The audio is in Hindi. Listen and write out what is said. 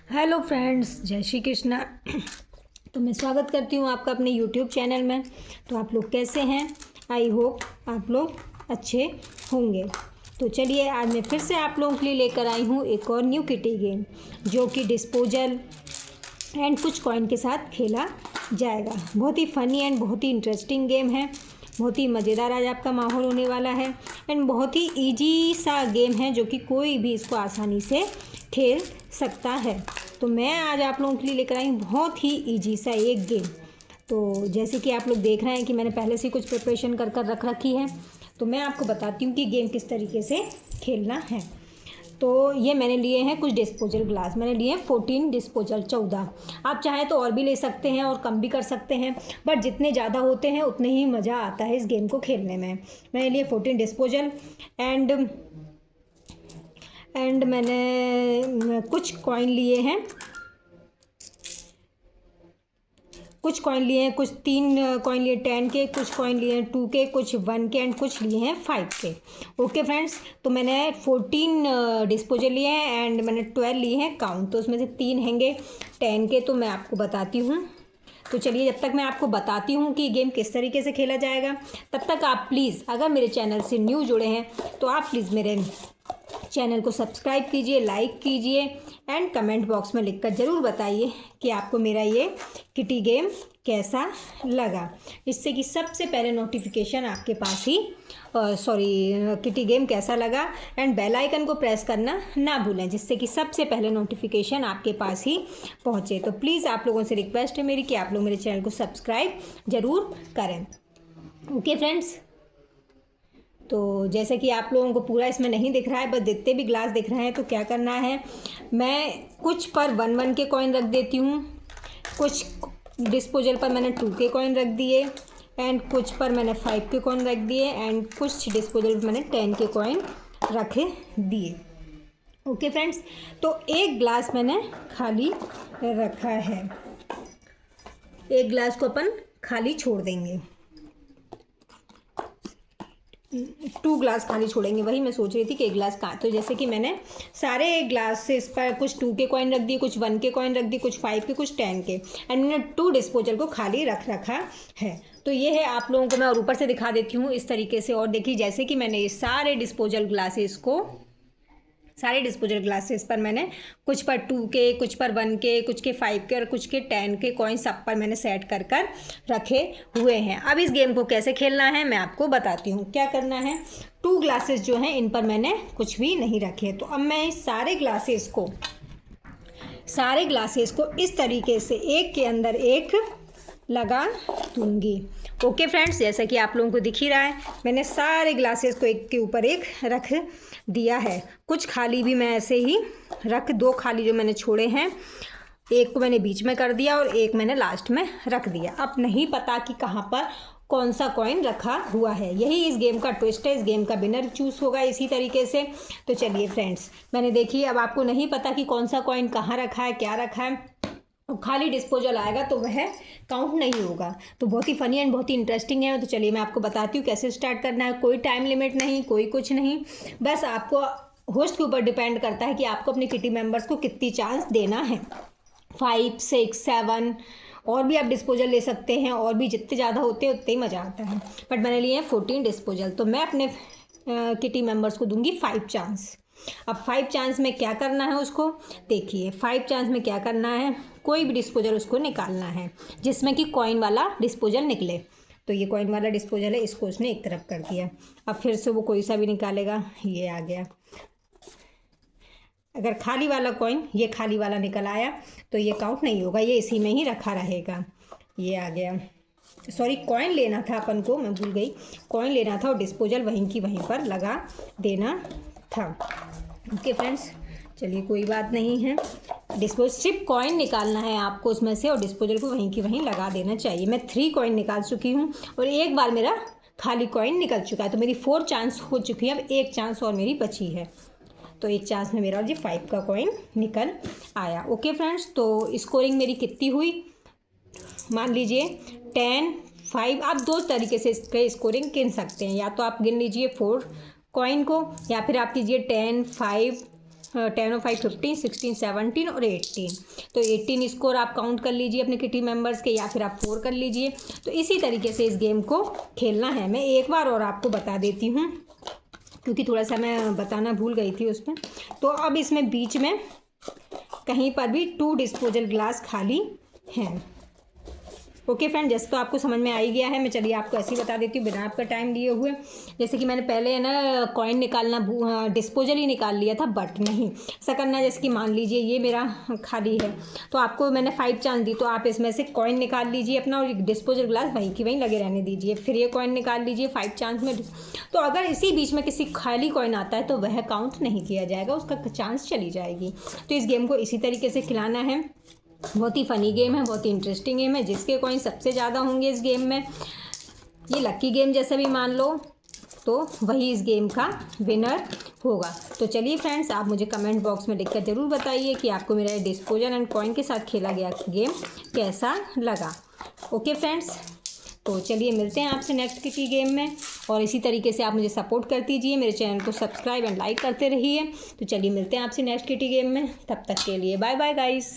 हेलो फ्रेंड्स, जय श्री कृष्णा। तो मैं स्वागत करती हूँ आपका अपने यूट्यूब चैनल में। तो आप लोग कैसे हैं? आई होप आप लोग अच्छे होंगे। तो चलिए, आज मैं फिर से आप लोगों के लिए लेकर आई हूँ एक और न्यू किटी गेम, जो कि डिस्पोजल एंड कुछ कॉइन के साथ खेला जाएगा। बहुत ही फ़नी एंड बहुत ही इंटरेस्टिंग गेम है। बहुत ही मज़ेदार आज आपका माहौल होने वाला है एंड बहुत ही इजी सा गेम है, जो कि कोई भी इसको आसानी से खेल सकता है। तो मैं आज आप लोगों के लिए लेकर आई हूँ बहुत ही इजी सा एक गेम। तो जैसे कि आप लोग देख रहे हैं कि मैंने पहले से कुछ प्रिपरेशन कर कर रख रखी है, तो मैं आपको बताती हूँ कि गेम किस तरीके से खेलना है। तो ये मैंने लिए हैं कुछ डिस्पोजल ग्लास। मैंने लिए हैं 14 डिस्पोजल, 14। आप चाहें तो और भी ले सकते हैं और कम भी कर सकते हैं, बट जितने ज़्यादा होते हैं उतने ही मज़ा आता है इस गेम को खेलने में। मैंने लिए 14 डिस्पोजल एंड मैंने कुछ कॉइन लिए हैं। कुछ 3 कॉइन लिए 10 के, कुछ कॉइन लिए 2 के, कुछ 1 के एंड कुछ लिए हैं 5 के। ओके फ्रेंड्स, तो मैंने 14 डिस्पोजल लिए हैं एंड मैंने 12 लिए हैं काउंट। तो उसमें से 3 हैंगे 10 के। तो मैं आपको बताती हूँ। तो चलिए, जब तक मैं आपको बताती हूँ कि गेम किस तरीके से खेला जाएगा, तब तक आप प्लीज़, अगर मेरे चैनल से न्यू जुड़े हैं तो आप प्लीज़ मेरे चैनल को सब्सक्राइब कीजिए, लाइक कीजिए एंड कमेंट बॉक्स में लिखकर ज़रूर बताइए कि आपको मेरा ये किटी गेम कैसा लगा, जिससे कि सबसे पहले नोटिफिकेशन आपके पास ही किटी गेम कैसा लगा एंड बेल आइकन को प्रेस करना ना भूलें, जिससे कि सबसे पहले नोटिफिकेशन आपके पास ही पहुँचे। तो प्लीज़ आप लोगों से रिक्वेस्ट है मेरी कि आप लोग मेरे चैनल को सब्सक्राइब ज़रूर करें। ओके फ्रेंड्स, तो जैसे कि आप लोगों को पूरा इसमें नहीं दिख रहा है, बस जितने भी ग्लास दिख रहे हैं, तो क्या करना है, मैं कुछ पर 1 के कॉइन रख देती हूँ, कुछ डिस्पोजल पर मैंने 2 के कॉइन रख दिए एंड कुछ पर मैंने 5 के कॉइन रख दिए एंड कुछ डिस्पोजल पर मैंने 10 के कॉइन रख दिए। ओके फ्रेंड्स, तो एक ग्लास मैंने खाली रखा है। एक ग्लास को अपन खाली छोड़ देंगे, 2 ग्लास खाली छोड़ेंगे। वही मैं सोच रही थी कि एक ग्लास कहाँ। तो जैसे कि मैंने सारे ग्लास से इस पर कुछ 2 के कॉइन रख दिए, कुछ 1 के कॉइन रख दिए, कुछ 5 के, कुछ 10 के एंड मैंने 2 डिस्पोजल को खाली रख रखा है। तो ये है, आप लोगों को मैं और ऊपर से दिखा देती हूँ इस तरीके से। और देखिए, जैसे कि मैंने ये सारे डिस्पोजल ग्लासेस पर मैंने कुछ पर 2 के, कुछ पर 1 के, कुछ के 5 के और कुछ के 10 के कॉइन सब पर मैंने सेट कर कर रखे हुए हैं। अब इस गेम को कैसे खेलना है मैं आपको बताती हूँ। क्या करना है, 2 ग्लासेस जो हैं इन पर मैंने कुछ भी नहीं रखे। तो अब मैं सारे ग्लासेस को इस तरीके से एक के अंदर एक लगा दूंगी। ओके फ्रेंड्स, जैसा कि आप लोगों को दिख ही रहा है, मैंने सारे ग्लासेस को एक के ऊपर एक रख दिया है। कुछ खाली भी मैं ऐसे ही 2 खाली जो मैंने छोड़े हैं, एक को मैंने बीच में कर दिया और एक मैंने लास्ट में रख दिया। अब नहीं पता कि कहाँ पर कौन सा कॉइन रखा हुआ है। यही इस गेम का ट्विस्ट है। इस गेम का विनर चूज़ होगा इसी तरीके से। तो चलिए फ्रेंड्स, मैंने देखिए, अब आपको नहीं पता कि कौन सा कॉइन कहाँ रखा है, क्या रखा है, और खाली डिस्पोजल आएगा तो वह काउंट नहीं होगा। तो बहुत ही फ़नी एंड बहुत ही इंटरेस्टिंग है। तो चलिए मैं आपको बताती हूँ कैसे स्टार्ट करना है। कोई टाइम लिमिट नहीं, कोई कुछ नहीं, बस आपको होस्ट के ऊपर डिपेंड करता है कि आपको अपने किटी मेंबर्स को कितनी चांस देना है। 5, 6, 7 और भी आप डिस्पोजल ले सकते हैं, और भी जितने ज़्यादा होते हैं उतने ही मज़ा आता है। बट मैंने लिए हैं 14 डिस्पोजल, तो मैं अपने किटी मेंबर्स को दूंगी 5 चांस। अब 5 चांस में क्या करना है उसको देखिए। 5 चांस में क्या करना है, कोई भी डिस्पोजल उसको निकालना है जिसमें कि कॉइन वाला डिस्पोजल निकले। तो ये कॉइन वाला डिस्पोजल है, इसको उसने एक तरफ कर दिया। अब फिर से वो कोई सा भी निकालेगा, ये आ गया। अगर खाली वाला कॉइन, ये खाली वाला निकल आया तो ये काउंट नहीं होगा, ये इसी में ही रखा रहेगा। ये आ गया। सॉरी, कॉइन लेना था अपन को, मैं भूल गई। कॉइन लेना था और डिस्पोजल वहीं की वहीं पर लगा देना था। ओके फ्रेंड्स, चलिए कोई बात नहीं है। सिर्फ कॉइन निकालना है आपको उसमें से और डिस्पोजल को वहीं की वहीं लगा देना चाहिए। मैं 3 कॉइन निकाल चुकी हूँ और एक बार मेरा खाली कॉइन निकल चुका है, तो मेरी 4 चांस हो चुकी है। अब 1 चांस और मेरी बची है, तो 1 चांस में मेरा जी 5 का कॉइन निकल आया। ओके फ्रेंड्स, तो स्कोरिंग मेरी कितनी हुई, मान लीजिए 10, 5। आप 2 तरीके से इसके स्कोरिंग गिन सकते हैं। या तो आप गिन लीजिए 4 कॉइन को, या फिर आप कीजिए 10, 5 10 और 5 15, 16 17 और 18। तो 18 स्कोर आप काउंट कर लीजिए अपने किटी मेंबर्स के, या फिर आप 4 कर लीजिए। तो इसी तरीके से इस गेम को खेलना है। मैं एक बार और आपको बता देती हूँ, क्योंकि थोड़ा सा मैं बताना भूल गई थी उसमें। तो अब इसमें बीच में कहीं पर भी 2 डिस्पोजल ग्लास खाली हैं। ओके फ्रेंड, जैसे तो आपको समझ में आ ही गया है। मैं चलिए आपको ऐसे ही बता देती हूँ बिना आपका टाइम लिए हुए। जैसे कि मैंने पहले है ना कॉइन निकालना डिस्पोजल ही निकाल लिया था, बट नहीं ऐसा करना। जैसे कि मान लीजिए ये मेरा खाली है, तो आपको मैंने 5 चांस दी, तो आप इसमें से कॉइन निकाल लीजिए अपना और डिस्पोजल ग्लास वहीं की वहीं लगे रहने दीजिए। फिर ये कॉइन निकाल लीजिए 5 चांस में। तो अगर इसी बीच में किसी खाली कॉइन आता है तो वह काउंट नहीं किया जाएगा, उसका चांस चली जाएगी। तो इस गेम को इसी तरीके से खिलाना है। बहुत ही फ़नी गेम है, बहुत ही इंटरेस्टिंग गेम है। जिसके कॉइन सबसे ज़्यादा होंगे इस गेम में, ये लकी गेम जैसे भी मान लो, तो वही इस गेम का विनर होगा। तो चलिए फ्रेंड्स, आप मुझे कमेंट बॉक्स में लिखकर ज़रूर बताइए कि आपको मेरा डिस्पोजल एंड कॉइन के साथ खेला गया गेम कैसा लगा। ओके फ्रेंड्स, तो चलिए मिलते हैं आपसे नेक्स्ट किटी गेम में। और इसी तरीके से आप मुझे सपोर्ट कर दीजिए, मेरे चैनल को सब्सक्राइब एंड लाइक करते रहिए। तो चलिए मिलते हैं आपसे नेक्स्ट किटी गेम में। तब तक के लिए बाय बाय गाइस।